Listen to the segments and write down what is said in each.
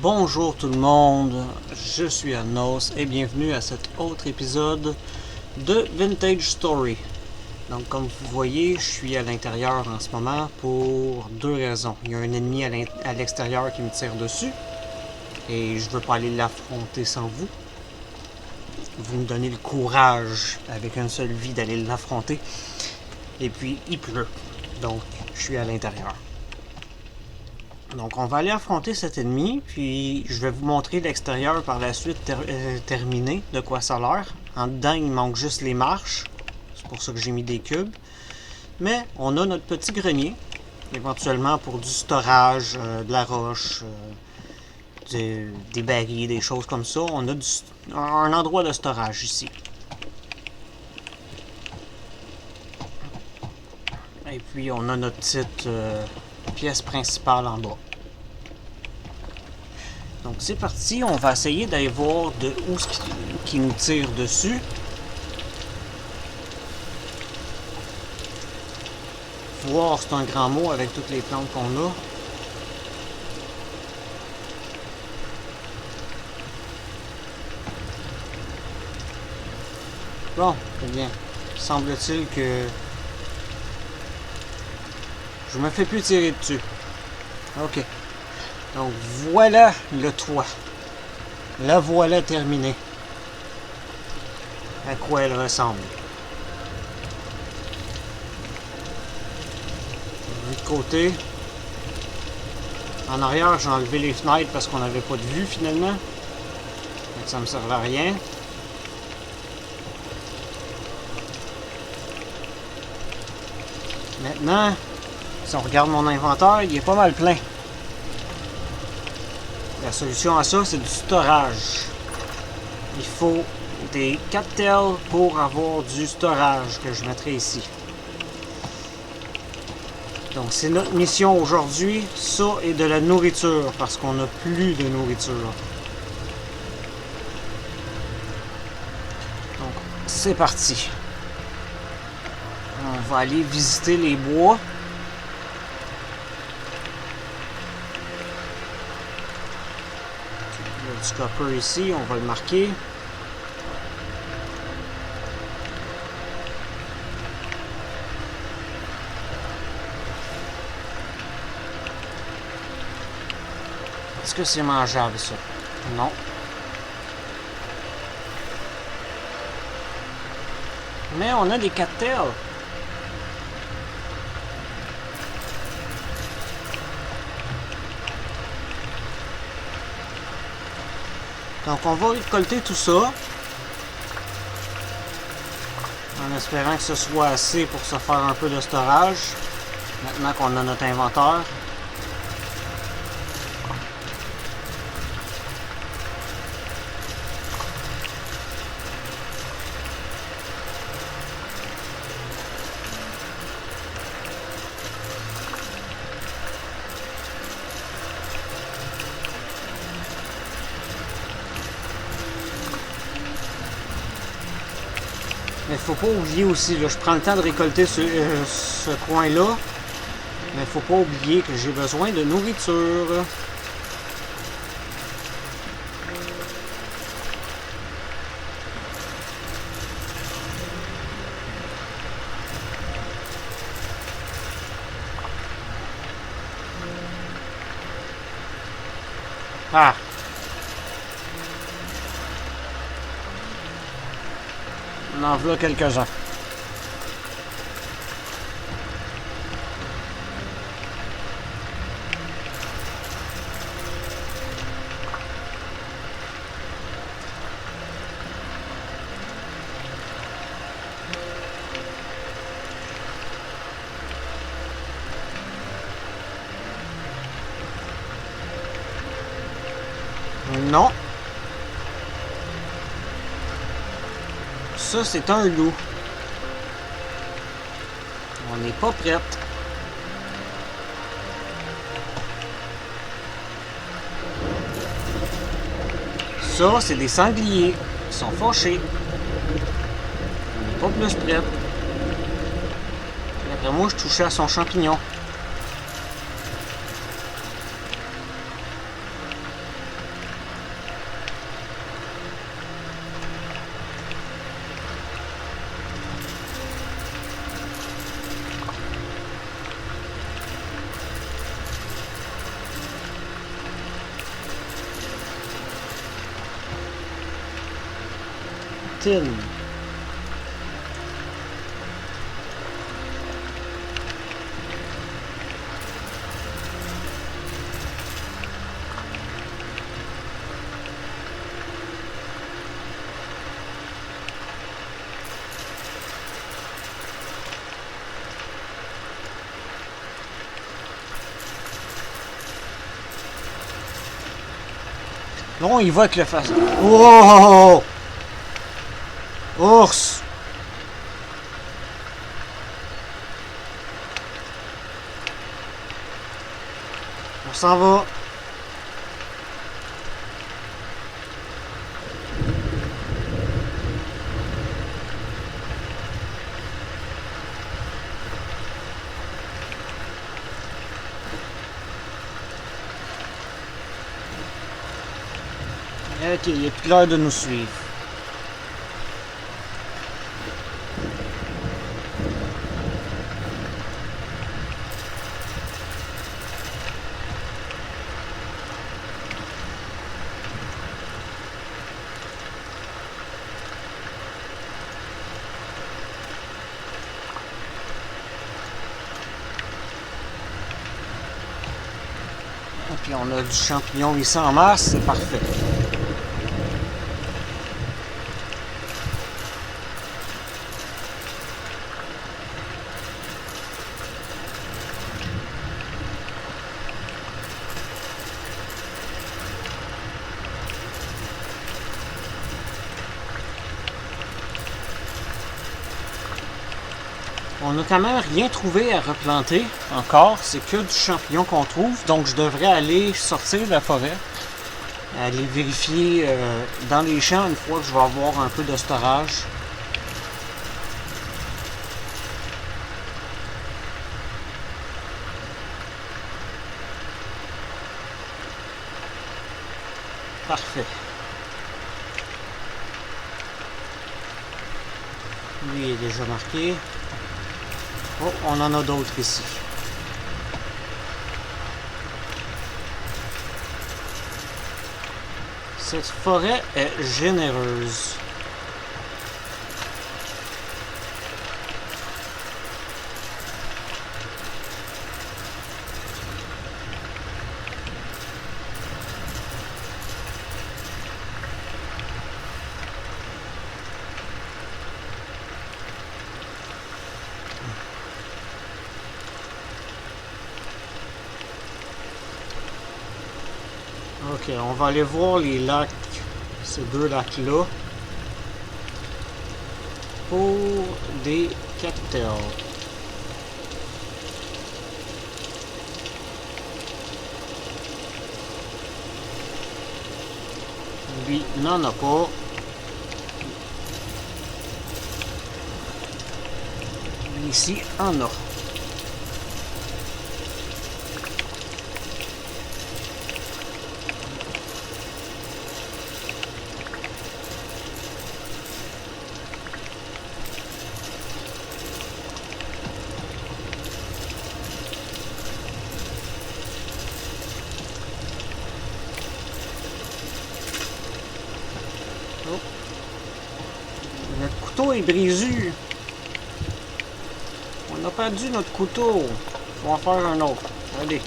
Bonjour tout le monde, je suis Anos et bienvenue à cet autre épisode de Vintage Story. Donc comme vous voyez, je suis à l'intérieur en ce moment pour deux raisons. Il y a un ennemi à l'extérieur qui me tire dessus et je veux pas aller l'affronter sans vous. Vous me donnez le courage avec une seule vie d'aller l'affronter. Et puis il pleut, donc je suis à l'intérieur. Donc on va aller affronter cet ennemi, puis je vais vous montrer l'extérieur par la suite terminé, de quoi ça a l'air. En dedans, il manque juste les marches, c'est pour ça que j'ai mis des cubes. Mais on a notre petit grenier, éventuellement pour du storage, de la roche, des barils, des choses comme ça. On a un endroit de storage ici. Et puis on a notre petite pièce principale en bas. Donc c'est parti, on va essayer d'aller voir de où ce qui nous tire dessus. Voir, c'est un grand mot avec toutes les plantes qu'on a. Bon, très bien. Semble-t-il que je me fais plus tirer dessus. Ok. Donc voilà le toit. La voilà terminée. À quoi elle ressemble. De côté. En arrière, j'ai enlevé les fenêtres parce qu'on n'avait pas de vue finalement. Donc ça me servait à rien. Maintenant, si on regarde mon inventaire, il est pas mal plein. La solution à ça, c'est du storage. Il faut des 4 tels pour avoir du storage que je mettrai ici. Donc c'est notre mission aujourd'hui, ça et de la nourriture, parce qu'on n'a plus de nourriture. Donc c'est parti. On va aller visiter les bois. Il y a du copper ici, on va le marquer. Est-ce que c'est mangeable ça? Non. Mais on a des cattails. Donc on va récolter tout ça. En espérant que ce soit assez pour se faire un peu de storage. Maintenant qu'on a notre inventaire. Mais faut pas oublier aussi, là, je prends le temps de récolter ce coin-là. Mais faut pas oublier que j'ai besoin de nourriture. Ah! On en voit quelques-uns. Non. Ça, c'est un loup. On n'est pas prête. Ça, c'est des sangliers. Ils sont fâchés. On n'est pas plus prête. Après moi, je touchais à son champignon. tin. Non, il va avec le face. Oh! Ours! On s'en va. Ok, il est plus l'heure de nous suivre. Et puis on a du champignon ici en masse, c'est parfait. On n'a quand même rien trouvé à replanter encore, c'est que du champignon qu'on trouve, donc je devrais aller sortir de la forêt, aller vérifier dans les champs une fois que je vais avoir un peu de storage. Parfait. Lui est déjà marqué. Oh, on en a d'autres ici. Cette forêt est généreuse. Ok, on va aller voir les lacs, ces deux lacs-là, pour des cattails. Lui, n'en a pas. Ici, en a. Oh. Notre couteau est brisé. On a perdu notre couteau. Faut en faire un autre. Allez.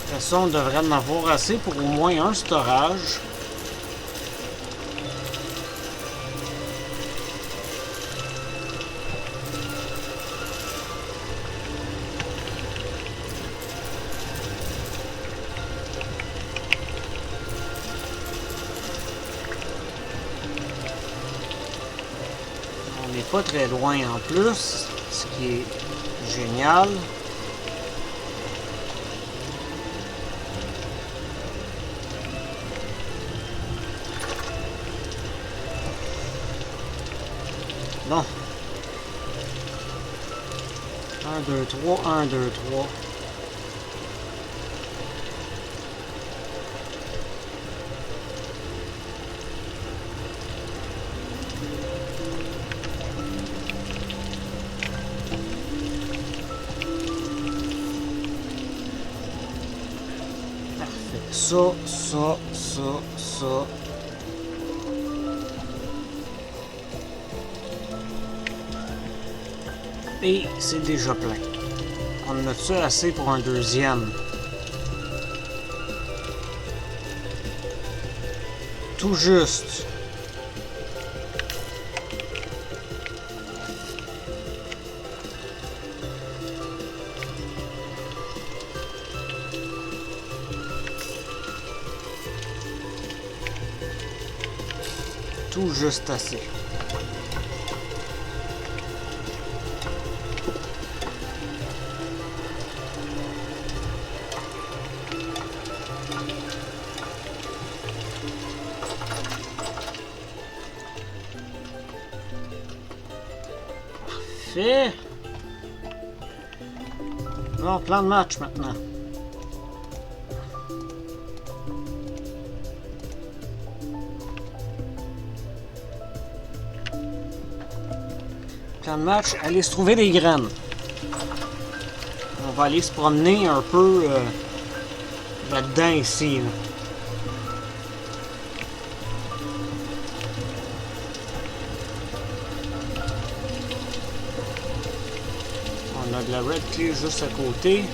De toute façon, on devrait en avoir assez pour au moins un storage. On n'est pas très loin en plus, ce qui est génial. Bon. Un, deux, trois, un, deux, trois. Parfait. Ça. Et c'est déjà plein. On en a-tu assez pour un deuxième? Tout juste. Tout juste assez. Parfait. Bon, plan de match maintenant. Plan de match, aller se trouver des graines. On va aller se promener un peu là-dedans ici. Là. On a de la red clear juste à côté.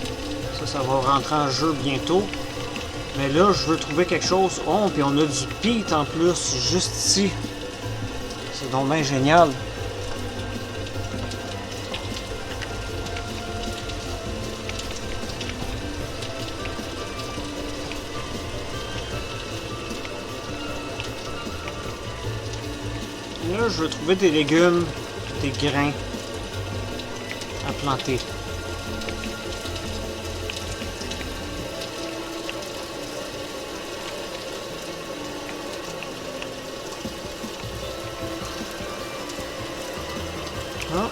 Ça va rentrer en jeu bientôt. Mais là, je veux trouver quelque chose. Oh, puis on a du peat en plus, juste ici. C'est donc bien génial. Là, je veux trouver des légumes, des grains à planter. Ah.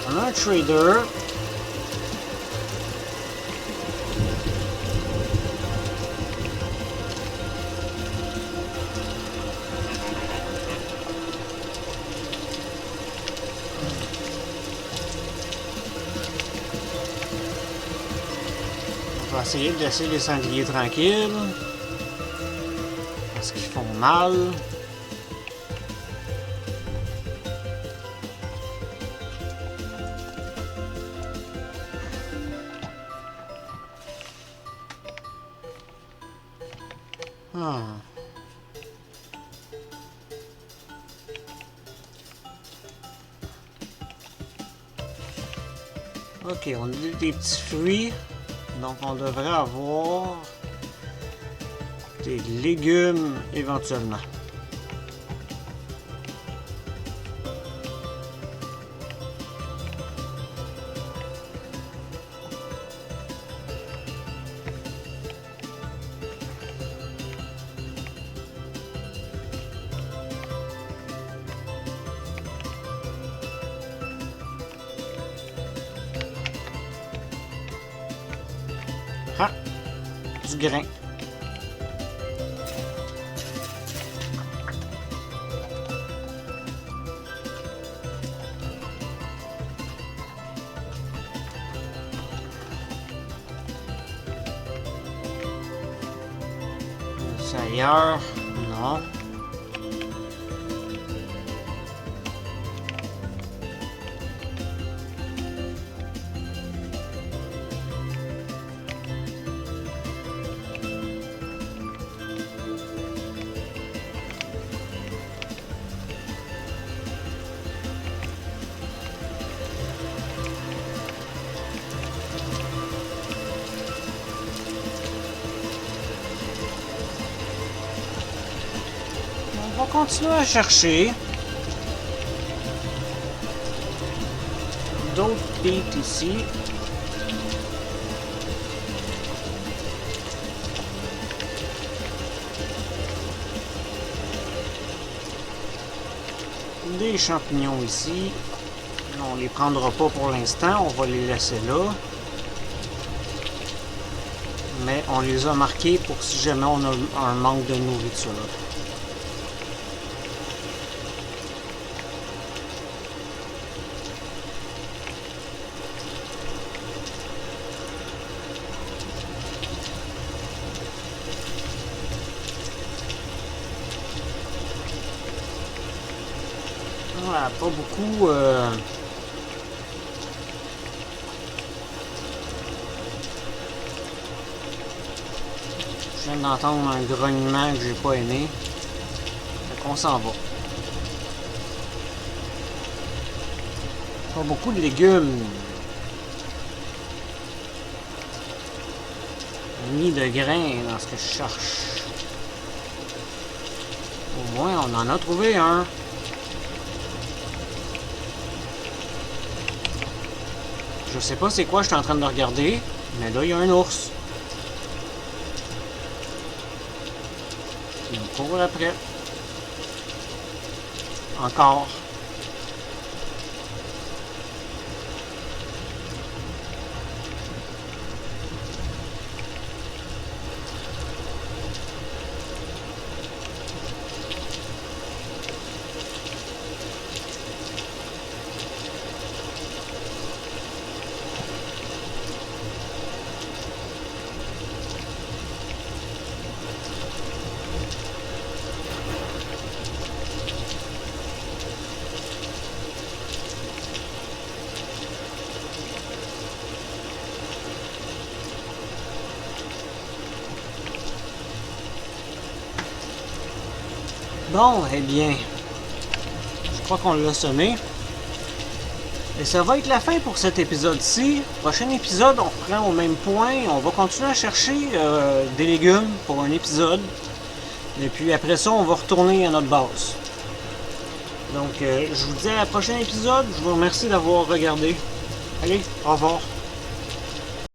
On a un trader. On va essayer de laisser les sangliers tranquilles. Parce qu'ils font mal. Ah. Ok, on a des petits fruits. Donc on devrait avoir des légumes éventuellement. Ah! Du grain. C'est ailleurs? Non. On va continuer à chercher. D'autres peats ici. Des champignons ici. On les prendra pas pour l'instant, on va les laisser là. Mais on les a marqués pour si jamais on a un manque de nourriture. Voilà, pas beaucoup. Je viens d'entendre un grognement que j'ai pas aimé. Fait qu'on s'en va. Pas beaucoup de légumes. Ni de grains dans ce que je cherche. Au moins, on en a trouvé un. Je sais pas c'est quoi je suis en train de regarder, mais là, il y a un ours. Il me court après. Encore. Bon, eh bien, je crois qu'on l'a semé. Et ça va être la fin pour cet épisode-ci. Prochain épisode, on reprend au même point. On va continuer à chercher des légumes pour un épisode. Et puis après ça, on va retourner à notre base. Donc, je vous dis à la prochaine épisode. Je vous remercie d'avoir regardé. Allez, au revoir.